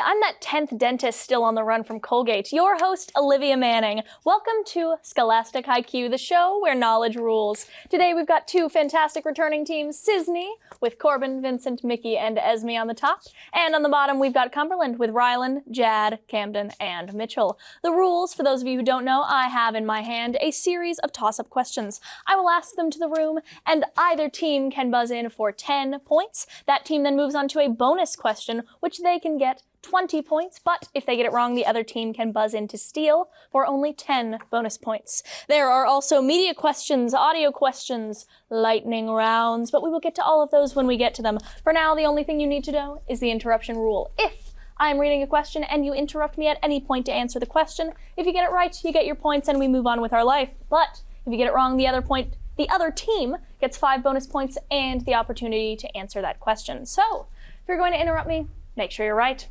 I'm that 10th dentist still on the run from Colgate, your host, Olivia Manning. Welcome to Scholastic Hi Q, the show where knowledge rules. Today we've got two fantastic returning teams, Cisne, with Corbin, Vincent, Mickey, and Esme on the top. And on the bottom, we've got Cumberland with Rylan, Jad, Camden, and Mitchell. The rules, for those of you who don't know, I have in my hand a series of toss-up questions. I will ask them to the room, and either team can buzz in for 10 points. That team then moves on to a bonus question, which they can get 20 points, but if they get it wrong, the other team can buzz in to steal for only 10 bonus points. There are also media questions, audio questions, lightning rounds, but we will get to all of those when we get to them. For now, the only thing you need to know is the interruption rule. If I'm reading a question and you interrupt me at any point to answer the question, if you get it right, you get your points and we move on with our life. But if you get it wrong, the other team gets 5 bonus points and the opportunity to answer that question. So, if you're going to interrupt me, make sure you're right.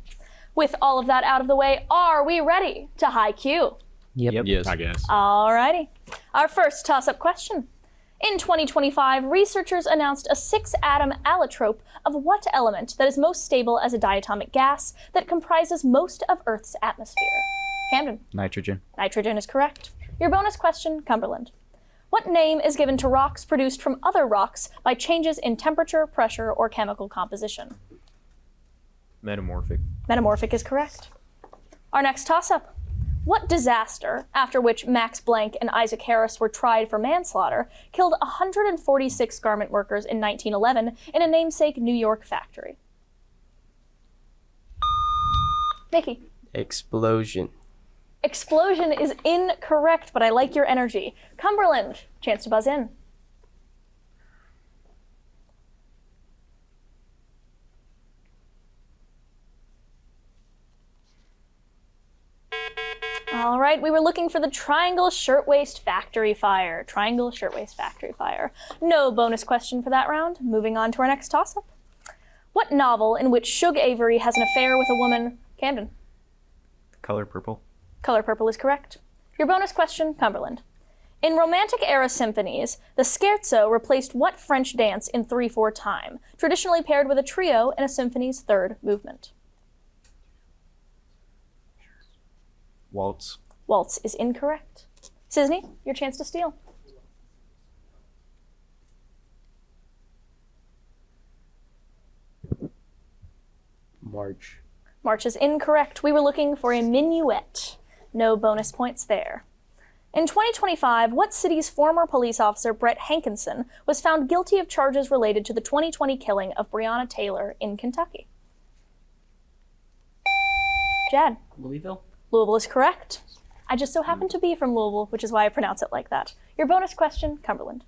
With all of that out of the way, are we ready to Hi Q? Yep. Yes. I guess. Alrighty. Our first toss-up question. In 2025, researchers announced a 6-atom allotrope of what element that is most stable as a diatomic gas that comprises most of Earth's atmosphere? Camden. Nitrogen. Nitrogen is correct. Your bonus question, Cumberland. What name is given to rocks produced from other rocks by changes in temperature, pressure, or chemical composition? Metamorphic. Metamorphic is correct. Our next toss-up. What disaster, after which Max Planck and Isaac Harris were tried for manslaughter, killed 146 garment workers in 1911 in a namesake New York factory? Mickey. Explosion. Explosion is incorrect, but I like your energy. Cumberland, chance to buzz in. All right, we were looking for the Triangle Shirtwaist Factory Fire. Triangle Shirtwaist Factory Fire. No bonus question for that round. Moving on to our next toss-up. What novel in which Shug Avery has an affair with a woman? Camden. Color purple. Color purple is correct. Your bonus question, Cumberland. In Romantic-era symphonies, the scherzo replaced what French dance in 3/4 time, traditionally paired with a trio in a symphony's third movement? Waltz. Waltz is incorrect. Cisne, your chance to steal. March. March is incorrect. We were looking for a minuet. No bonus points there. In 2025, what city's former police officer Brett Hankinson was found guilty of charges related to the 2020 killing of Breonna Taylor in Kentucky? Jad. Louisville. Louisville is correct. I just so happen to be from Louisville, which is why I pronounce it like that. Your bonus question, Cumberland.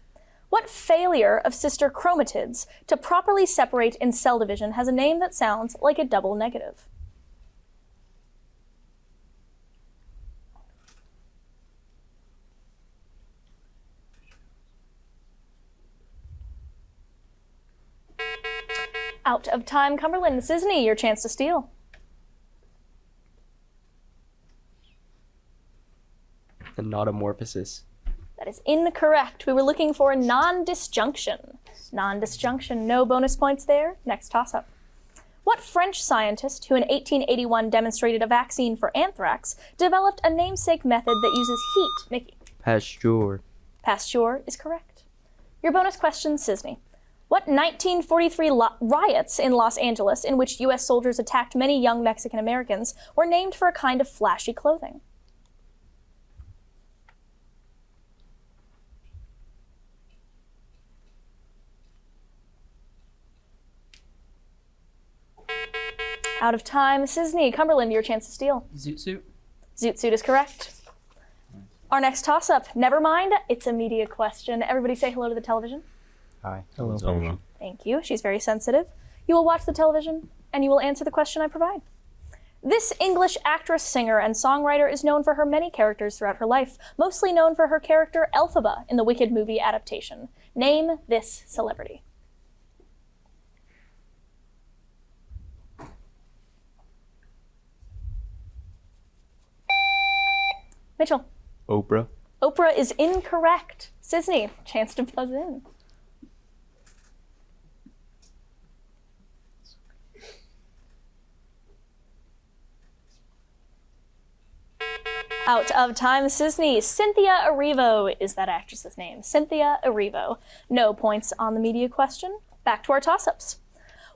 What failure of sister chromatids to properly separate in cell division has a name that sounds like a double negative? Out of time, Cumberland. Cisne, your chance to steal. The nautomorphosis. That is incorrect. We were looking for non-disjunction. Non-disjunction, no bonus points there. Next toss-up. What French scientist, who in 1881 demonstrated a vaccine for anthrax, developed a namesake method that uses heat? Mickey. Pasteur. Pasteur is correct. Your bonus question, Cisne. What 1943 riots in Los Angeles, in which U.S. soldiers attacked many young Mexican Americans, were named for a kind of flashy clothing? Out of time. Cisne, Cumberland, your chance to steal. Zoot suit. Zoot suit is correct. Our next toss-up. Never mind, it's a media question. Everybody say hello to the television. Hi. Hello. Thank you. She's very sensitive. You will watch the television, and you will answer the question I provide. This English actress, singer, and songwriter is known for her many characters throughout her life, mostly known for her character Elphaba in the Wicked movie adaptation. Name this celebrity. Mitchell. Oprah. Oprah is incorrect. Cisne, chance to buzz in. Out of time, Cisne. Cynthia Erivo is that actress's name. Cynthia Erivo. No points on the media question. Back to our toss-ups.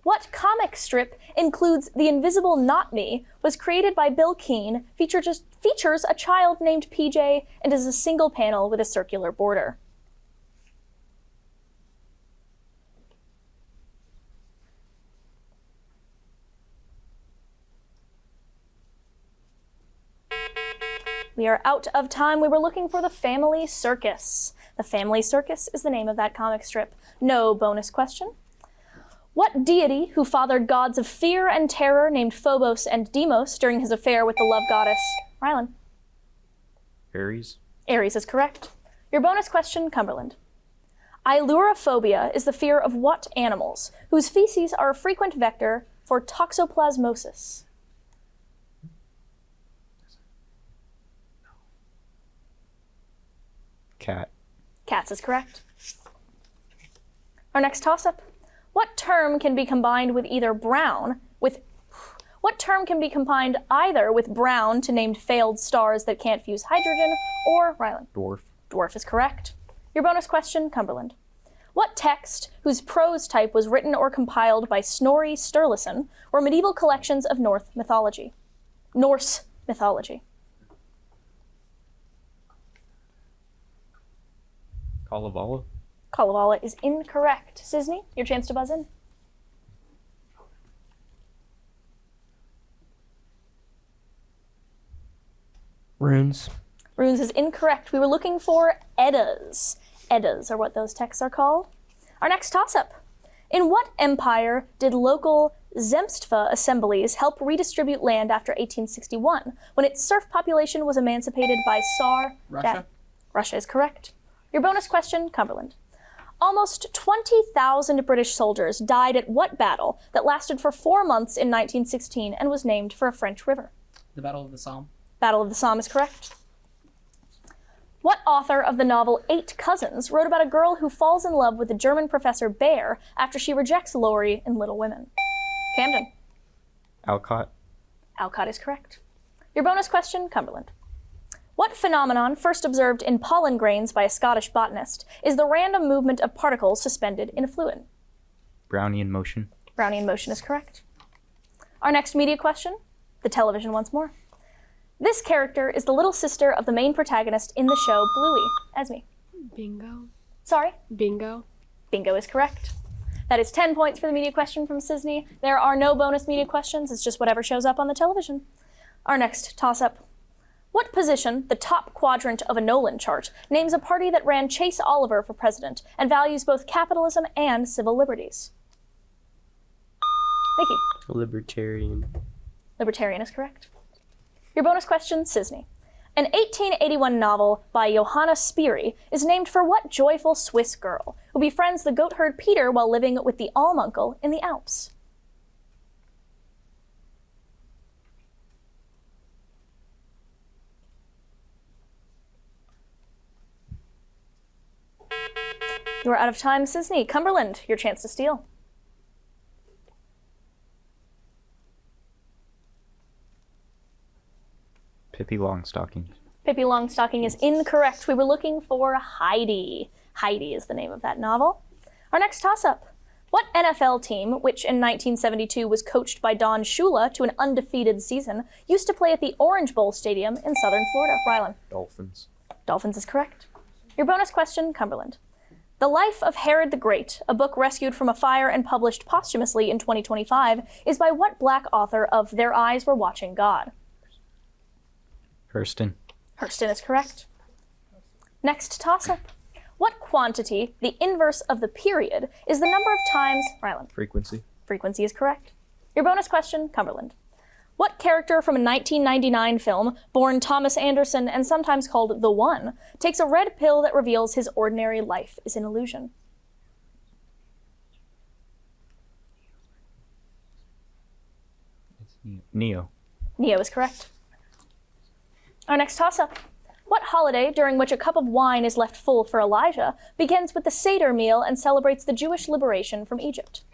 What comic strip includes The Invisible Not Me, was created by Bill Keane, features a child named PJ, and is a single panel with a circular border? We are out of time. We were looking for The Family Circus. The Family Circus is the name of that comic strip. No bonus question. What deity who fathered gods of fear and terror named Phobos and Deimos during his affair with the love goddess Rylan? Aries. Aries is correct. Your bonus question, Cumberland. Ailurophobia is the fear of what animals, whose feces are a frequent vector for toxoplasmosis? Cat. Cats is correct. Our next toss-up. What term can be combined with either brown with What term can be combined either with brown to named failed stars that can't fuse hydrogen or Rylan? Dwarf. Dwarf is correct. Your bonus question, Cumberland. What text, whose prose type was written or compiled by Snorri Sturluson, were medieval collections of Norse mythology? Kalevala. Kalevala is incorrect. Cisne, your chance to buzz in. Runes. Runes is incorrect. We were looking for Eddas. Eddas are what those texts are called. Our next toss-up. In what empire did local Zemstva assemblies help redistribute land after 1861, when its serf population was emancipated by Tsar? Russia. Russia is correct. Your bonus question, Cumberland. Almost 20,000 British soldiers died at what battle that lasted for 4 months in 1916 and was named for a French river? The Battle of the Somme. Battle of the Somme is correct. What author of the novel Eight Cousins wrote about a girl who falls in love with the German professor Bear after she rejects Laurie in Little Women? Camden. Alcott. Alcott is correct. Your bonus question, Cumberland. What phenomenon, first observed in pollen grains by a Scottish botanist, is the random movement of particles suspended in a fluid? Brownian motion. Brownian motion is correct. Our next media question, the television once more. This character is the little sister of the main protagonist in the show Bluey. Esme. Bingo. Sorry? Bingo. Bingo is correct. That is 10 points for the media question from Cisne. There are no bonus media questions. It's just whatever shows up on the television. Our next toss-up. What position, the top quadrant of a Nolan chart, names a party that ran Chase Oliver for president and values both capitalism and civil liberties? Nikki. Libertarian. Libertarian is correct. Your bonus question, Cisne. An 1881 novel by Johanna Spyri is named for what joyful Swiss girl who befriends the goatherd Peter while living with the Alm uncle in the Alps? You are out of time, Cisne. Cumberland, your chance to steal. Pippi Longstocking. Pippi Longstocking is incorrect. We were looking for Heidi. Heidi is the name of that novel. Our next toss-up. What NFL team, which in 1972 was coached by Don Shula to an undefeated season, used to play at the Orange Bowl Stadium in southern Florida? Rylan. Dolphins. Dolphins is correct. Your bonus question, Cumberland. The Life of Herod the Great, a book rescued from a fire and published posthumously in 2025, is by what Black author of Their Eyes Were Watching God? Hurston. Hurston is correct. Next toss-up. What quantity, the inverse of the period, is the number of times... Rylan. Frequency. Frequency is correct. Your bonus question, Cumberland. What character from a 1999 film, born Thomas Anderson and sometimes called The One, takes a red pill that reveals his ordinary life is an illusion? Neo. Neo is correct. Our next toss-up. What holiday, during which a cup of wine is left full for Elijah, begins with the Seder meal and celebrates the Jewish liberation from Egypt?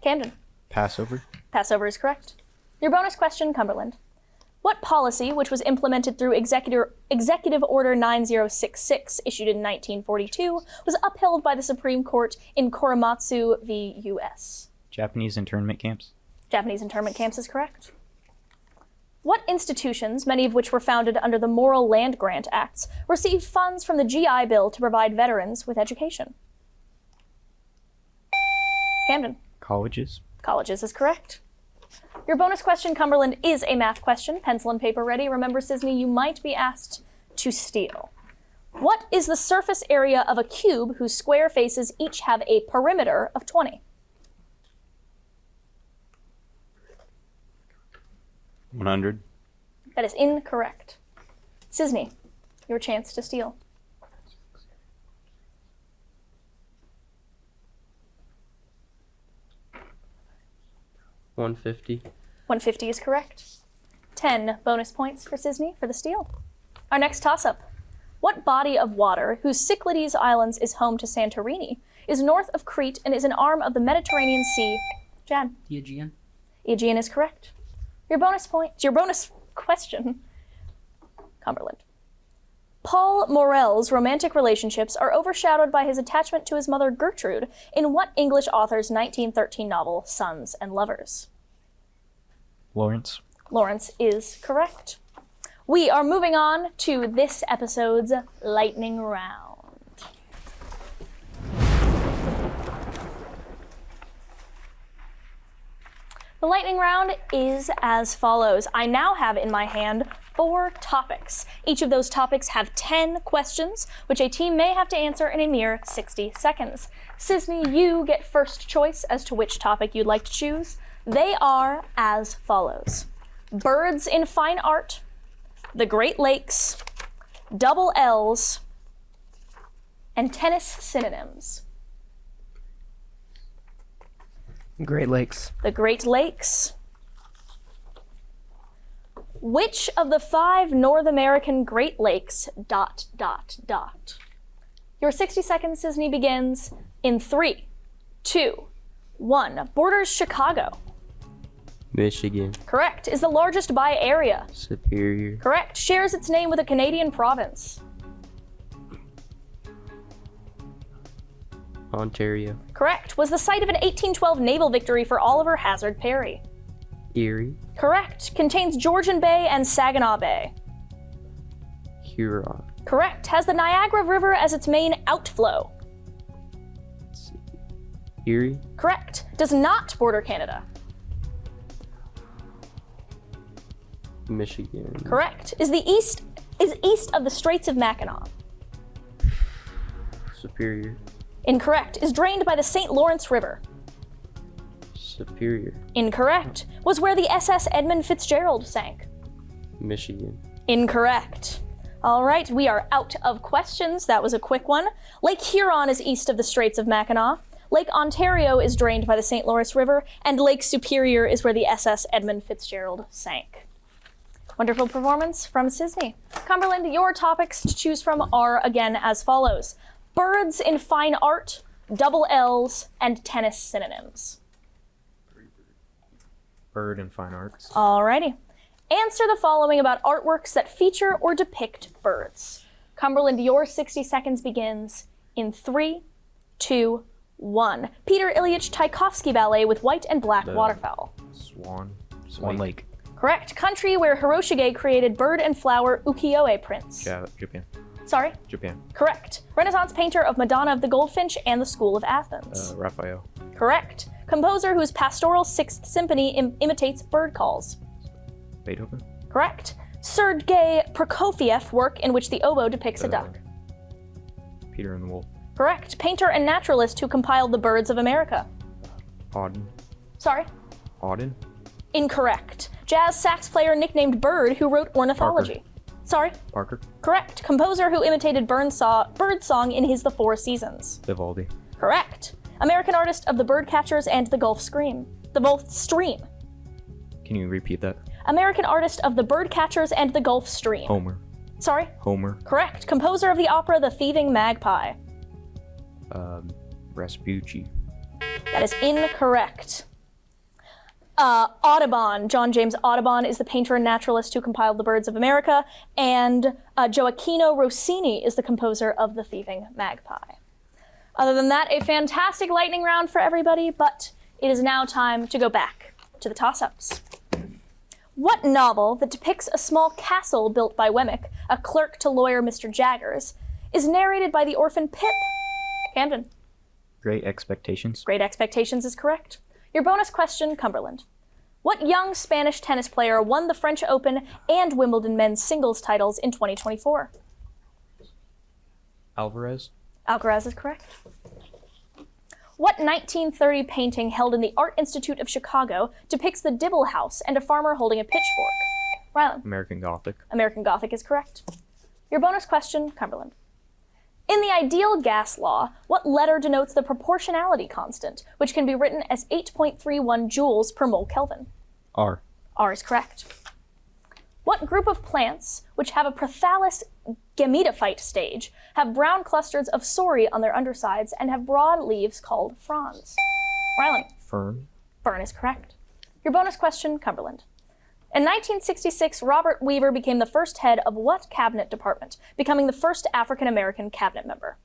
Camden. Passover. Passover is correct. Your bonus question, Cumberland. What policy, which was implemented through Executive Order 9066, issued in 1942, was upheld by the Supreme Court in Korematsu v. U.S.? Japanese internment camps. Japanese internment camps is correct. What institutions, many of which were founded under the Morrill Land Grant Acts, received funds from the GI Bill to provide veterans with education? Camden. Colleges. Colleges is correct. Your bonus question, Cumberland, is a math question. Pencil and paper ready. Remember, Cisne, you might be asked to steal. What is the surface area of a cube whose square faces each have a perimeter of 20? 100. That is incorrect. Cisne, your chance to steal. 150. 150 is correct. 10 bonus points for Cisne for the steal. Our next toss-up. What body of water, whose Cyclades Islands is home to Santorini, is north of Crete and is an arm of the Mediterranean Sea? Jan. The Aegean. Aegean is correct. Your bonus question, Cumberland. Paul Morell's romantic relationships are overshadowed by his attachment to his mother Gertrude in what English author's 1913 novel, Sons and Lovers? Lawrence. Lawrence is correct. We are moving on to this episode's lightning round. The lightning round is as follows. I now have in my hand 4 topics. Each of those topics have 10 questions, which a team may have to answer in a mere 60 seconds. Cisne, you get first choice as to which topic you'd like to choose. They are as follows. Birds in fine art, the Great Lakes, double L's, and tennis synonyms. Great Lakes. The Great Lakes. Which of the 5 North American Great Lakes ... Your 60 seconds, Cisne, begins in 3, 2, 1. Borders Chicago. Michigan. Correct. Is the largest by area. Superior. Correct. Shares its name with a Canadian province. Ontario. Correct. Was the site of an 1812 naval victory for Oliver Hazard Perry. Erie. Correct. Contains Georgian Bay and Saginaw Bay. Huron. Correct. Has the Niagara River as its main outflow. Let's see. Erie. Correct. Does not border Canada. Michigan. Correct. Is east of the Straits of Mackinac. Superior. Incorrect. Is drained by the St. Lawrence River. Superior. Incorrect. Was where the SS Edmund Fitzgerald sank. Michigan. Incorrect. All right, we are out of questions. That was a quick one. Lake Huron is east of the Straits of Mackinac. Lake Ontario is drained by the St. Lawrence River, and Lake Superior is where the SS Edmund Fitzgerald sank. Wonderful performance from Cisne. Cumberland, your topics to choose from are again as follows. Birds in fine art, double L's, and tennis synonyms. Bird and fine arts. Alrighty. Answer the following about artworks that feature or depict birds. Cumberland, your 60 seconds begins in 3, 2, 1. Peter Ilyich Tchaikovsky ballet with white and black waterfowl. Swan Lake. Correct. Country where Hiroshige created bird and flower ukiyo-e prints. Japan. Sorry? Japan. Correct. Renaissance painter of Madonna of the Goldfinch and the School of Athens. Raphael. Correct. Composer whose pastoral Sixth Symphony imitates bird calls. Beethoven. Correct. Sergei Prokofiev work in which the oboe depicts a duck. Peter and the Wolf. Correct. Painter and naturalist who compiled the Birds of America. Auden. Sorry? Auden. Incorrect. Jazz sax player nicknamed Bird who wrote Ornithology. Sorry? Parker. Correct. Composer who imitated bird song in his The Four Seasons. Vivaldi. Correct. American artist of the Birdcatchers and the Gulf Stream. The Gulf Stream. Can you repeat that? American artist of the Birdcatchers and the Gulf Stream. Homer. Sorry? Homer. Correct. Composer of the opera The Thieving Magpie. Raspucci. That is incorrect. Audubon. John James Audubon is the painter and naturalist who compiled The Birds of America, and Gioacchino Rossini is the composer of The Thieving Magpie. Other than that, a fantastic lightning round for everybody, but it is now time to go back to the toss-ups. What novel that depicts a small castle built by Wemmick, a clerk to lawyer Mr. Jaggers, is narrated by the orphan Pip? Camden. Great Expectations. Great Expectations is correct. Your bonus question, Cumberland. What young Spanish tennis player won the French Open and Wimbledon men's singles titles in 2024? Alvarez. Alcaraz is correct. What 1930 painting held in the Art Institute of Chicago depicts the Dibble House and a farmer holding a pitchfork? Rylan. American Gothic. American Gothic is correct. Your bonus question, Cumberland. In the ideal gas law, what letter denotes the proportionality constant, which can be written as 8.31 joules per mole Kelvin? R. R is correct. What group of plants, which have a prothallus gametophyte stage, have brown clusters of sori on their undersides and have broad leaves called fronds? Rylan. Fern. Fern is correct. Your bonus question, Cumberland. In 1966, Robert Weaver became the first head of what cabinet department, becoming the first African-American cabinet member?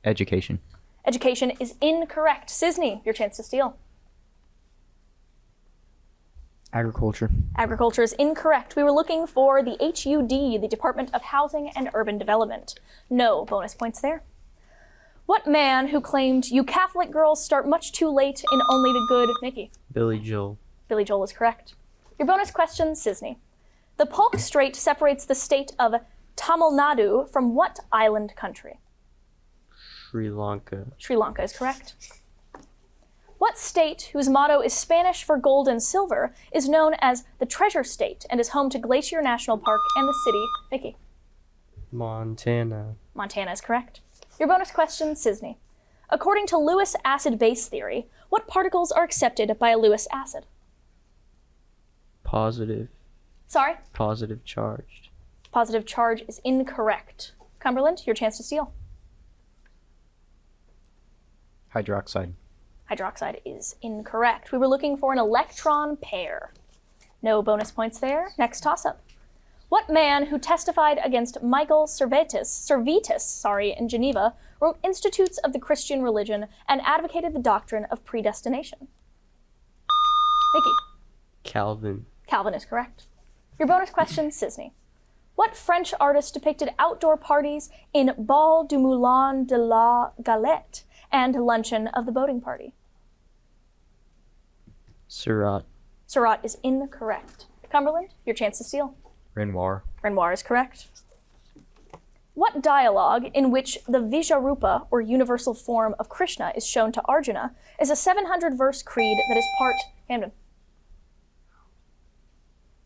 Education. Education is incorrect. Cisne, your chance to steal. Agriculture. Agriculture is incorrect. We were looking for the HUD, the Department of Housing and Urban Development. No bonus points there. What man who claimed, "You Catholic girls start much too late in only the good," Mickey? Billy Joel. Billy Joel is correct. Your bonus question, Cisne. The Polk Strait separates the state of Tamil Nadu from what island country? Sri Lanka. Sri Lanka is correct. What state, whose motto is Spanish for gold and silver, is known as the Treasure State and is home to Glacier National Park and the city? Mickey. Montana. Montana is correct. Your bonus question, Cisne. According to Lewis acid-base theory, what particles are accepted by a Lewis acid? Positive. Sorry? Positive charged. Positive charge is incorrect. Cumberland, your chance to steal. Hydroxide. Hydroxide is incorrect. We were looking for an electron pair. No bonus points there. Next toss-up. What man who testified against Michael Servetus, in Geneva, wrote Institutes of the Christian Religion and advocated the doctrine of predestination? Mickey. Calvin. Calvin is correct. Your bonus question, Cisne. What French artist depicted outdoor parties in Bal du Moulin de la Galette and luncheon of the boating party? Seurat. Seurat is incorrect. Cumberland, your chance to steal. Renoir. Renoir is correct. What dialogue in which the Vijarupa, or universal form of Krishna, is shown to Arjuna is a 700-verse creed that is part... Camden.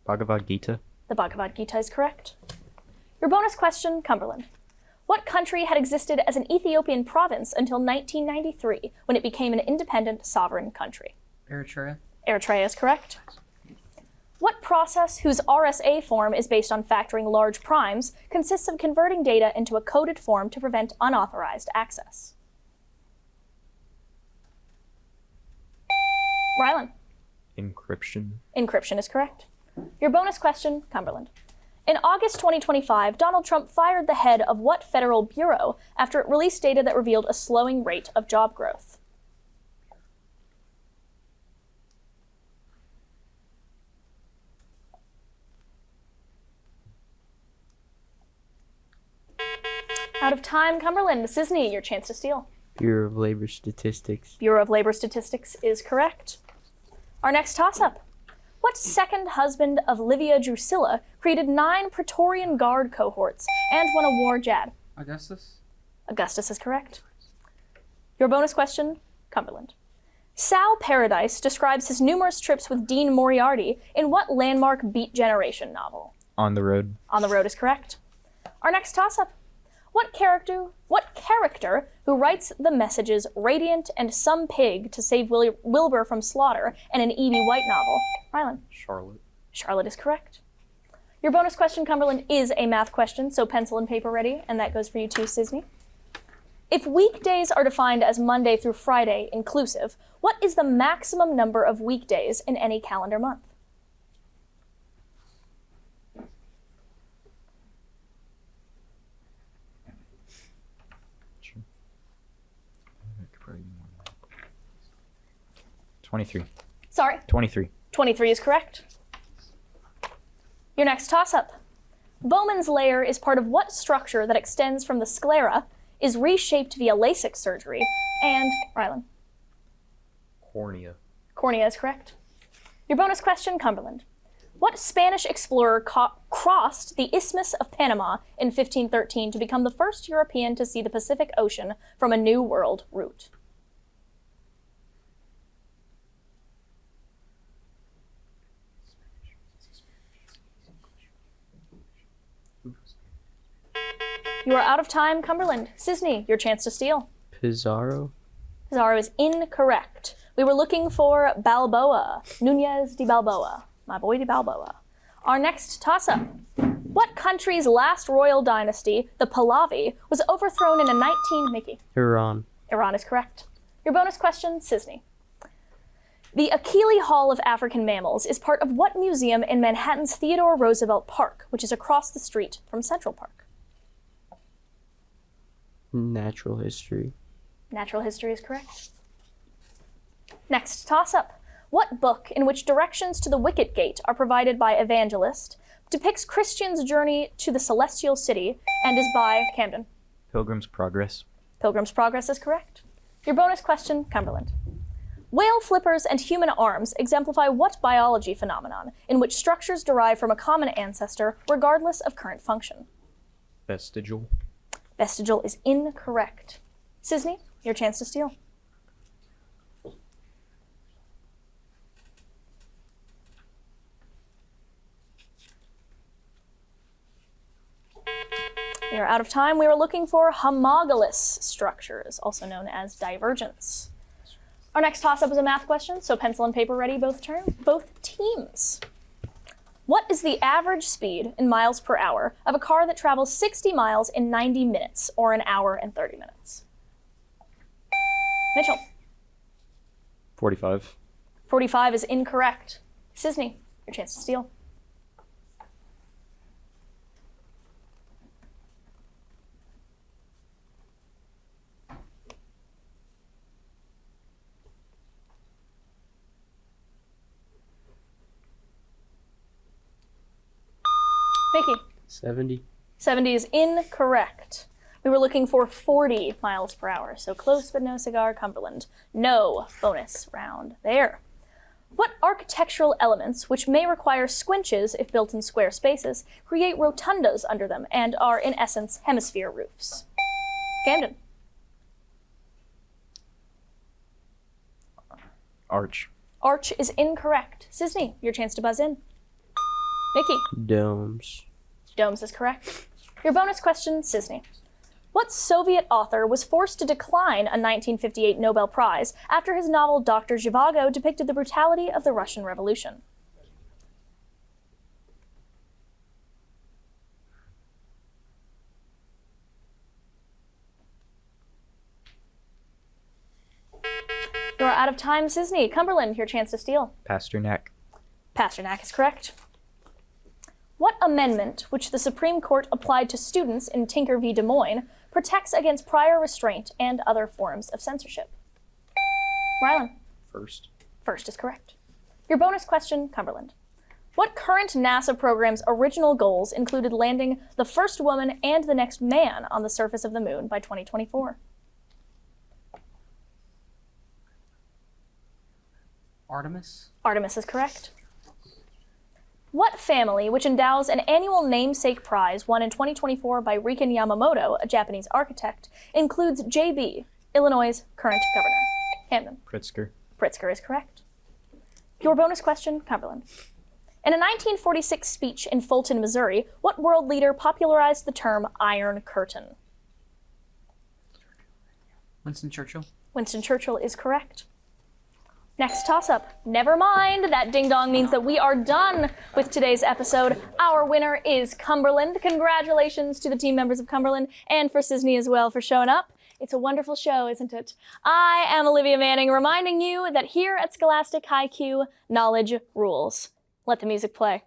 Bhagavad Gita. The Bhagavad Gita is correct. Your bonus question, Cumberland. What country had existed as an Ethiopian province until 1993, when it became an independent sovereign country? Eritrea. Eritrea is correct. What process, whose RSA form is based on factoring large primes, consists of converting data into a coded form to prevent unauthorized access? Rylan. Encryption. Encryption is correct. Your bonus question, Cumberland. In August 2025, Donald Trump fired the head of what federal bureau after it released data that revealed a slowing rate of job growth? Out of time, Cumberland. Cisne, your chance to steal. Bureau of Labor Statistics. Bureau of Labor Statistics is correct. Our next toss-up. What second husband of Livia Drusilla created 9 Praetorian Guard cohorts and won a war jad? Augustus. Augustus is correct. Your bonus question, Cumberland. Sal Paradise describes his numerous trips with Dean Moriarty in what landmark Beat Generation novel? On the Road. On the Road is correct. Our next toss-up. What character who writes the messages Radiant and Some Pig to save Wilbur from slaughter in an E.B. White novel? Rylan. Charlotte. Charlotte is correct. Your bonus question, Cumberland, is a math question, so pencil and paper ready, and that goes for you too, Cisne. If weekdays are defined as Monday through Friday inclusive, what is the maximum number of weekdays in any calendar month? Sure. 23. Sorry? 23. 23 is correct. Your next toss-up. Bowman's layer is part of what structure that extends from the sclera, is reshaped via LASIK surgery, and, Rylan? Cornea. Cornea is correct. Your bonus question, Cumberland. What Spanish explorer crossed the Isthmus of Panama in 1513 to become the first European to see the Pacific Ocean from a New World route? You are out of time, Cumberland. Cisne, your chance to steal. Pizarro. Pizarro is incorrect. We were looking for Balboa, Nunez de Balboa, my boy de Balboa. Our next toss-up. What country's last royal dynasty, the Pahlavi, was overthrown in a Mickey? Iran. Iran is correct. Your bonus question, Cisne. The Achille Hall of African Mammals is part of what museum in Manhattan's Theodore Roosevelt Park, which is across the street from Central Park? Natural history. Natural history is correct. Next toss-up. What book, in which directions to the Wicket Gate are provided by Evangelist, depicts Christian's journey to the Celestial City and is by Camden? Pilgrim's Progress. Pilgrim's Progress is correct. Your bonus question, Cumberland. Whale flippers and human arms exemplify what biology phenomenon in which structures derive from a common ancestor regardless of current function? Vestigial. Vestigial is incorrect. Cisne, your chance to steal. We are out of time. We were looking for homologous structures, also known as divergence. Our next toss-up is a math question, so pencil and paper ready, both teams. What is the average speed in miles per hour of a car that travels 60 miles in 90 minutes, or an hour and 30 minutes? Mitchell. 45. 45 is incorrect. Cisne, your chance to steal. Mickey. 70. 70 is incorrect. We were looking for 40 miles per hour, so close but no cigar, Cumberland. No bonus round there. What architectural elements, which may require squinches if built in square spaces, create rotundas under them and are, in essence, hemisphere roofs? Camden. Arch. Arch is incorrect. Cisne, your chance to buzz in. Mickey. Domes. Domes is correct. Your bonus question, Cisne. What Soviet author was forced to decline a 1958 Nobel Prize after his novel Dr. Zhivago depicted the brutality of the Russian Revolution? You are out of time, Cisne. Cumberland, your chance to steal. Pasternak. Pasternak is correct. What amendment, which the Supreme Court applied to students in Tinker v. Des Moines, protects against prior restraint and other forms of censorship? Rylan. First. First is correct. Your bonus question, Cumberland. What current NASA program's original goals included landing the first woman and the next man on the surface of the moon by 2024? Artemis? Artemis is correct. What family, which endows an annual namesake prize won in 2024 by Riken Yamamoto, a Japanese architect, includes J.B., Illinois' current governor? Camden. Pritzker. Pritzker is correct. Your bonus question, Cumberland. In a 1946 speech in Fulton, Missouri, what world leader popularized the term Iron Curtain? Winston Churchill? Winston Churchill is correct. Next toss-up. Never mind, that ding-dong means that we are done with today's episode. Our winner is Cumberland. Congratulations to the team members of Cumberland and for Cisne as well for showing up. It's a wonderful show, isn't it? I am Olivia Manning, reminding you that here at Scholastic Hi Q, knowledge rules. Let the music play.